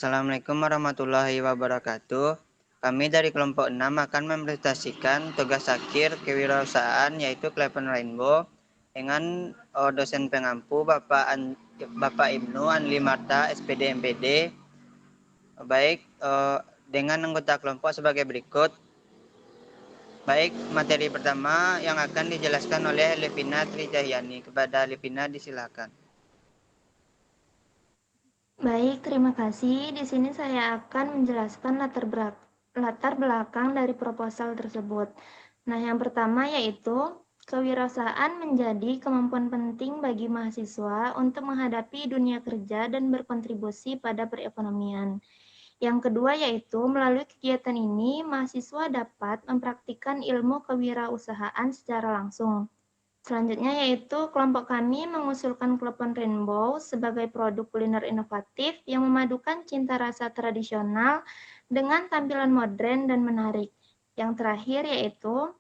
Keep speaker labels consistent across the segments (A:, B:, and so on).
A: Assalamualaikum warahmatullahi wabarakatuh. Kami dari kelompok 6 akan mempresentasikan tugas akhir kewirausahaan yaitu Klepen Rainbow dengan dosen pengampu Bapak Ibnu Anli Marta SPD MPD. Baik, dengan anggota kelompok sebagai berikut. Baik, materi pertama yang akan dijelaskan oleh Levina Tricahyani. Kepada Levina disilakan.
B: Baik, terima kasih. Di sini saya akan menjelaskan latar belakang dari proposal tersebut. Nah, yang pertama yaitu kewirausahaan menjadi kemampuan penting bagi mahasiswa untuk menghadapi dunia kerja dan berkontribusi pada perekonomian. Yang kedua yaitu melalui kegiatan ini mahasiswa dapat mempraktikkan ilmu kewirausahaan secara langsung. Selanjutnya yaitu kelompok kami mengusulkan Klepen Rainbow sebagai produk kuliner inovatif yang memadukan cinta rasa tradisional dengan tampilan modern dan menarik. Yang terakhir yaitu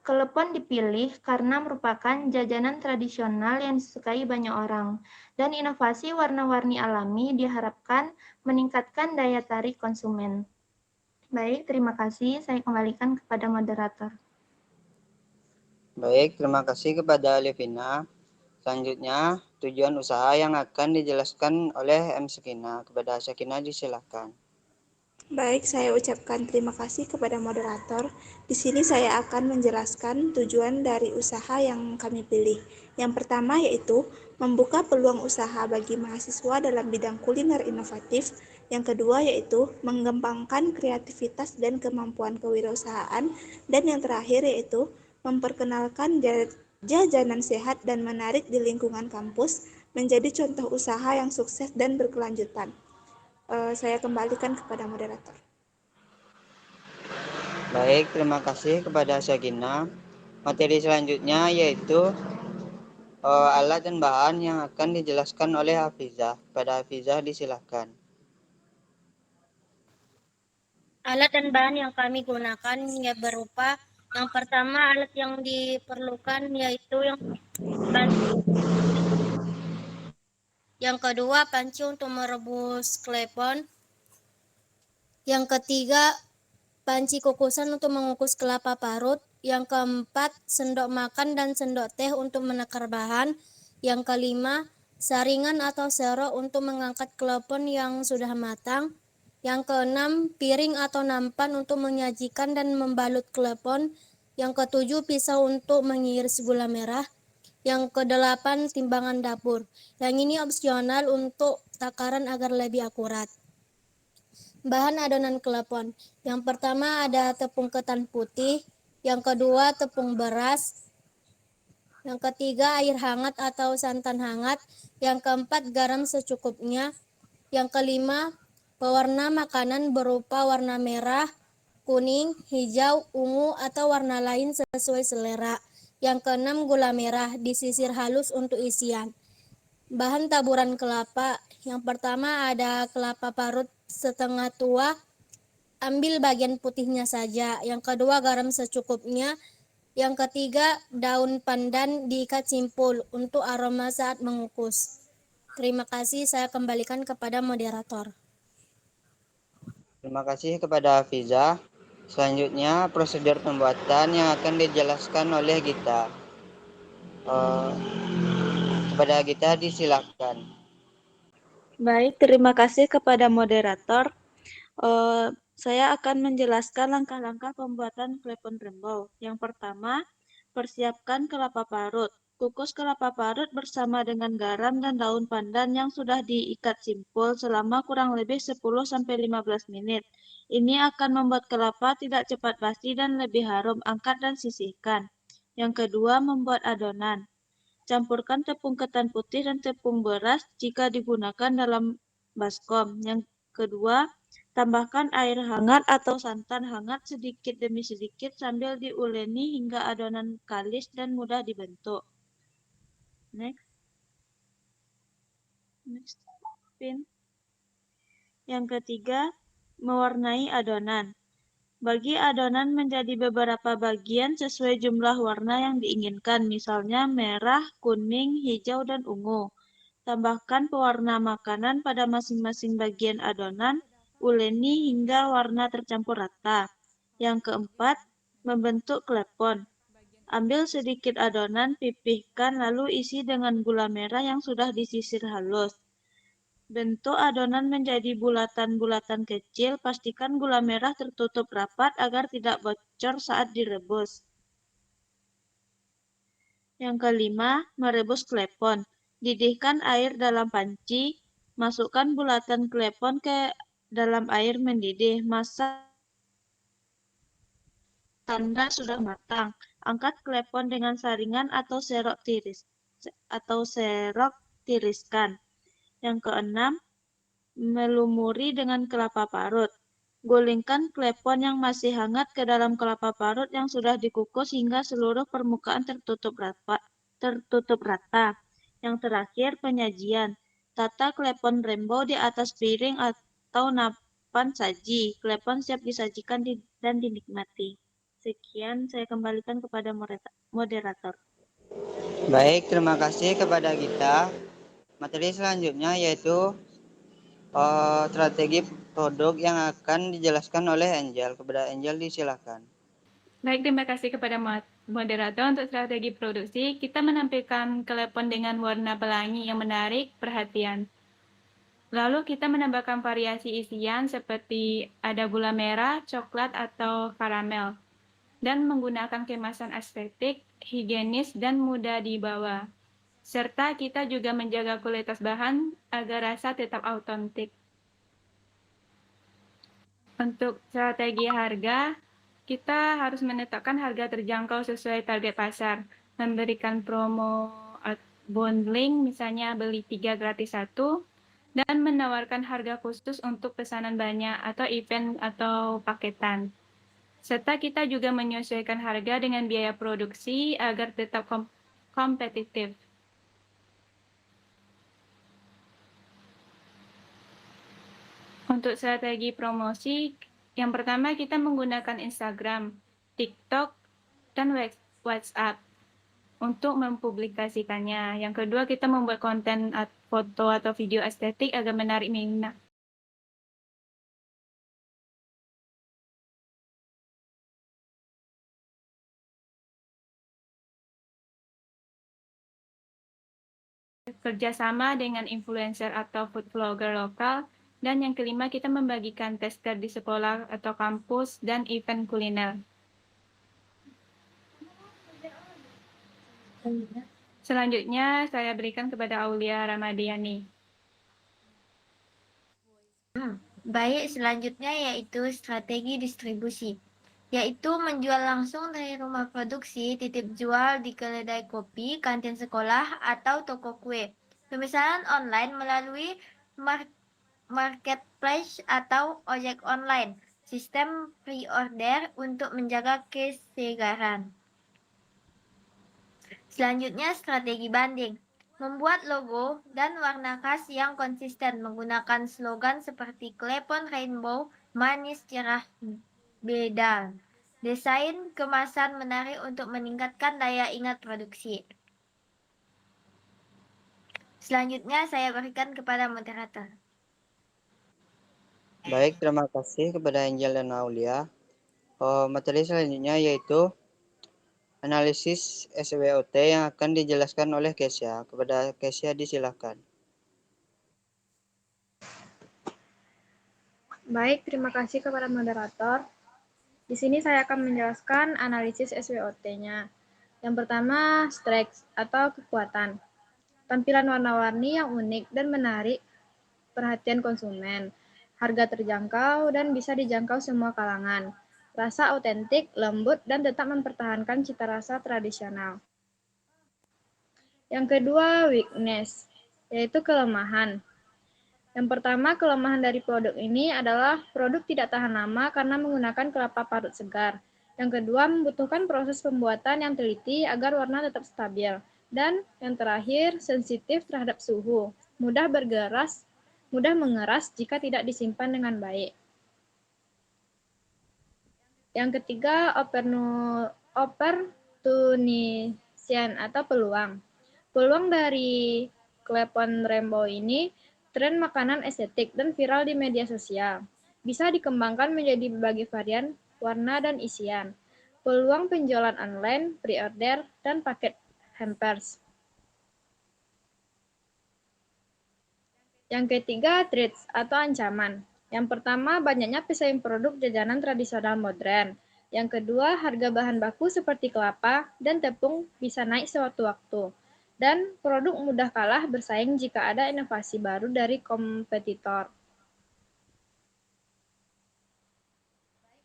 B: Klepen dipilih karena merupakan jajanan tradisional yang disukai banyak orang dan inovasi warna-warni alami diharapkan meningkatkan daya tarik konsumen. Baik, terima kasih. Saya kembalikan kepada moderator.
A: Baik, terima kasih kepada Levina. Selanjutnya, tujuan usaha yang akan dijelaskan oleh M. Sakina. Kepada Sakina disilakan.
C: Baik, saya ucapkan terima kasih kepada moderator. Di sini saya akan menjelaskan tujuan dari usaha yang kami pilih. Yang pertama yaitu membuka peluang usaha bagi mahasiswa dalam bidang kuliner inovatif. Yang kedua yaitu mengembangkan kreativitas dan kemampuan kewirausahaan. Dan yang terakhir yaitu memperkenalkan jajanan sehat dan menarik di lingkungan kampus menjadi contoh usaha yang sukses dan berkelanjutan. Saya kembalikan kepada moderator.
A: Baik, terima kasih kepada Sakina. Materi selanjutnya yaitu alat dan bahan yang akan dijelaskan oleh Hafizah. Pada Hafizah disilakan.
D: Alat dan bahan yang kami gunakan ya berupa yang pertama alat yang diperlukan yaitu yang kedua panci untuk merebus klepon, yang ketiga panci kukusan untuk mengukus kelapa parut, yang keempat sendok makan dan sendok teh untuk menakar bahan, yang kelima saringan atau serok untuk mengangkat klepon yang sudah matang, yang keenam piring atau nampan untuk menyajikan dan membalut klepon, yang ketujuh pisau untuk mengiris gula merah, yang kedelapan timbangan dapur. Yang ini opsional untuk takaran agar lebih akurat. Bahan adonan klepon. Yang pertama ada tepung ketan putih, yang kedua tepung beras, yang ketiga air hangat atau santan hangat, yang keempat garam secukupnya, yang kelima pewarna makanan berupa warna merah, kuning, hijau, ungu atau warna lain sesuai selera. Yang keenam gula merah disisir halus untuk isian. Bahan taburan kelapa. Yang pertama ada kelapa parut setengah tua, ambil bagian putihnya saja. Yang kedua garam secukupnya. Yang ketiga daun pandan diikat simpul untuk aroma saat mengukus. Terima kasih, saya kembalikan kepada moderator.
A: Terima kasih kepada Hafizah. Selanjutnya prosedur pembuatan yang akan dijelaskan oleh Gita. Kepada Gita disilakan.
E: Baik, terima kasih kepada moderator. Saya akan menjelaskan langkah-langkah pembuatan Klepen Rainbow. Yang pertama, persiapkan kelapa parut. Kukus kelapa parut bersama dengan garam dan daun pandan yang sudah diikat simpul selama kurang lebih 10-15 menit. Ini akan membuat kelapa tidak cepat basi dan lebih harum. Angkat dan sisihkan. Yang kedua, membuat adonan. Campurkan tepung ketan putih dan tepung beras jika digunakan dalam baskom. Yang kedua, tambahkan air hangat atau santan hangat sedikit demi sedikit sambil diuleni hingga adonan kalis dan mudah dibentuk. Next. Pin. Yang ketiga, mewarnai adonan. Bagi adonan menjadi beberapa bagian sesuai jumlah warna yang diinginkan, misalnya merah, kuning, hijau, dan ungu. Tambahkan pewarna makanan pada masing-masing bagian adonan, uleni hingga warna tercampur rata. Yang keempat, membentuk klepon. Ambil sedikit adonan, pipihkan, lalu isi dengan gula merah yang sudah disisir halus. Bentuk adonan menjadi bulatan-bulatan kecil, pastikan gula merah tertutup rapat agar tidak bocor saat direbus. Yang kelima, merebus klepon. Didihkan air dalam panci, masukkan bulatan klepon ke dalam air mendidih. Masak tanda sudah matang. Angkat klepon dengan saringan atau serok tiriskan. Yang keenam, melumuri dengan kelapa parut. Gulingkan klepon yang masih hangat ke dalam kelapa parut yang sudah dikukus hingga seluruh permukaan tertutup rata. Yang terakhir, penyajian. Tata klepon rainbow di atas piring atau nampan saji. Klepon siap disajikan dan dinikmati. Sekian, saya kembalikan kepada moderator.
A: Baik, terima kasih kepada Gita. Materi selanjutnya yaitu strategi produk yang akan dijelaskan oleh Angel. Kepada Angel disilakan.
F: Baik, terima kasih kepada moderator untuk strategi produksi. Kita menampilkan klepon dengan warna pelangi yang menarik perhatian. Lalu kita menambahkan variasi isian seperti ada gula merah, coklat, atau karamel. Dan menggunakan kemasan estetik, higienis, dan mudah dibawa. Serta kita juga menjaga kualitas bahan agar rasa tetap autentik. Untuk strategi harga, kita harus menetapkan harga terjangkau sesuai target pasar, memberikan promo bundling, misalnya beli 3 gratis 1, dan menawarkan harga khusus untuk pesanan banyak atau event atau paketan. Serta kita juga menyesuaikan harga dengan biaya produksi agar tetap kompetitif. Untuk strategi promosi, yang pertama kita menggunakan Instagram, TikTok, dan WhatsApp untuk mempublikasikannya. Yang kedua, kita membuat konten foto atau video estetik agar menarik minat. Kerjasama dengan influencer atau food vlogger lokal. Dan yang kelima, kita membagikan tester di sekolah atau kampus dan event kuliner. Selanjutnya, saya berikan kepada Aulia Ramadiani.
B: Baik, selanjutnya yaitu strategi distribusi, yaitu menjual langsung dari rumah produksi, titip jual di kedai kopi, kantin sekolah, atau toko kue. Pemesanan online melalui marketplace atau ojek online, sistem pre-order untuk menjaga kesegaran. Selanjutnya, strategi banding. Membuat logo dan warna khas yang konsisten menggunakan slogan seperti klepon rainbow, manis, cerah, beda. Desain kemasan menarik untuk meningkatkan daya ingat produksi. Selanjutnya saya berikan kepada moderator.
A: Baik, terima kasih kepada Angel dan Aulia. Materi selanjutnya yaitu analisis SWOT yang akan dijelaskan oleh Kesya. Kepada Kesya disilakan.
G: Baik, terima kasih kepada moderator. Di sini saya akan menjelaskan analisis SWOT-nya. Yang pertama, strength atau kekuatan. Tampilan warna-warni yang unik dan menarik perhatian konsumen. Harga terjangkau dan bisa dijangkau semua kalangan. Rasa autentik, lembut, dan tetap mempertahankan cita rasa tradisional. Yang kedua, weakness, yaitu kelemahan. Yang pertama, kelemahan dari produk ini adalah produk tidak tahan lama karena menggunakan kelapa parut segar. Yang kedua, membutuhkan proses pembuatan yang teliti agar warna tetap stabil. Dan yang terakhir, sensitif terhadap suhu, mudah mengeras jika tidak disimpan dengan baik. Yang ketiga, opportunity atau peluang. Peluang dari klepon rainbow ini tren makanan estetik dan viral di media sosial. Bisa dikembangkan menjadi berbagai varian, warna, dan isian. Peluang penjualan online, pre-order, dan paket hampers. Yang ketiga, threats atau ancaman. Yang pertama, banyaknya pesaing produk jajanan tradisional modern. Yang kedua, harga bahan baku seperti kelapa dan tepung bisa naik sewaktu-waktu. Dan produk mudah kalah bersaing jika ada inovasi baru dari kompetitor.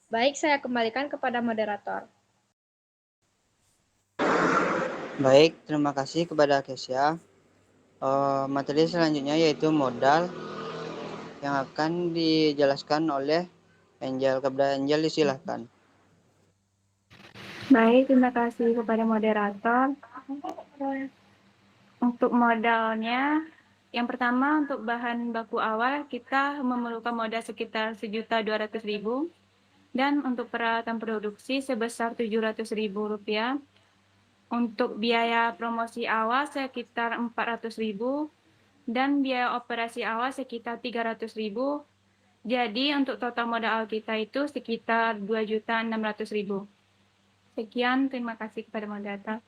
G: Baik, saya kembalikan kepada moderator.
A: Baik, terima kasih kepada Kesya. Materi selanjutnya yaitu modal yang akan dijelaskan oleh Angel. Kepada Angel disilahkan.
F: Baik, terima kasih kepada moderator. Untuk modalnya, yang pertama untuk bahan baku awal kita memerlukan modal sekitar Rp1.200.000 dan untuk peralatan produksi sebesar Rp700.000. Untuk biaya promosi awal sekitar Rp400.000 dan biaya operasi awal sekitar Rp300.000. Jadi untuk total modal kita itu sekitar Rp2.600.000. Sekian, terima kasih kepada moderator.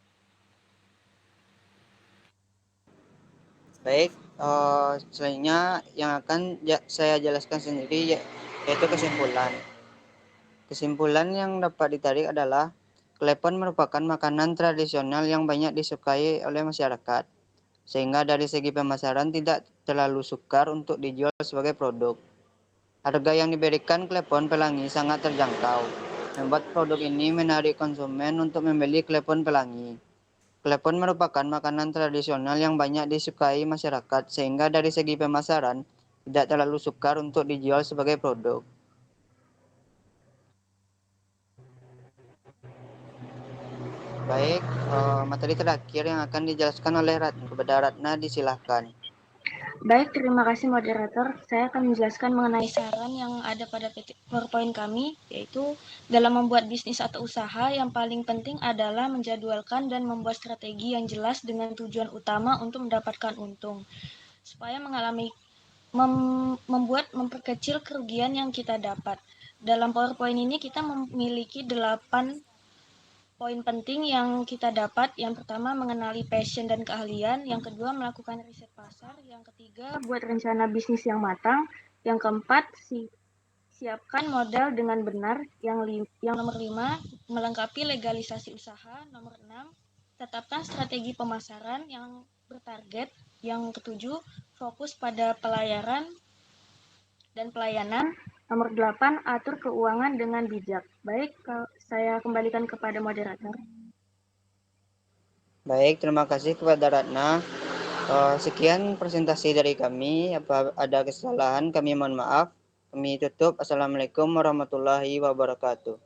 A: Baik, selanjutnya yang akan saya jelaskan sendiri yaitu kesimpulan. Kesimpulan yang dapat ditarik adalah klepon merupakan makanan tradisional yang banyak disukai oleh masyarakat, sehingga dari segi pemasaran tidak terlalu sukar untuk dijual sebagai produk. Harga yang diberikan klepon pelangi sangat terjangkau, membuat produk ini menarik konsumen untuk membeli klepon pelangi. Klepon merupakan makanan tradisional yang banyak disukai masyarakat, sehingga dari segi pemasaran tidak terlalu sukar untuk dijual sebagai produk. Baik, materi terakhir yang akan dijelaskan oleh Ratna, disilahkan.
E: Baik, terima kasih moderator. Saya akan menjelaskan mengenai saran yang ada pada PowerPoint kami, yaitu dalam membuat bisnis atau usaha, yang paling penting adalah menjadwalkan dan membuat strategi yang jelas dengan tujuan utama untuk mendapatkan untung, supaya memperkecil kerugian yang kita dapat. Dalam PowerPoint ini kita memiliki 8 poin penting yang kita dapat. Yang pertama, mengenali passion dan keahlian. Yang kedua, melakukan riset pasar. Yang ketiga, buat rencana bisnis yang matang. Yang keempat, siapkan modal dengan benar. Yang nomor 5, melengkapi legalisasi usaha. Nomor 6, tetapkan strategi pemasaran yang bertarget. Yang ketujuh, fokus pada pelayaran dan pelayanan. Nomor 8, atur keuangan dengan bijak. Baik, saya kembalikan kepada moderator.
A: Baik, terima kasih kepada Ratna. Sekian presentasi dari kami. Apa ada kesalahan, kami mohon maaf. Kami tutup. Assalamualaikum warahmatullahi wabarakatuh.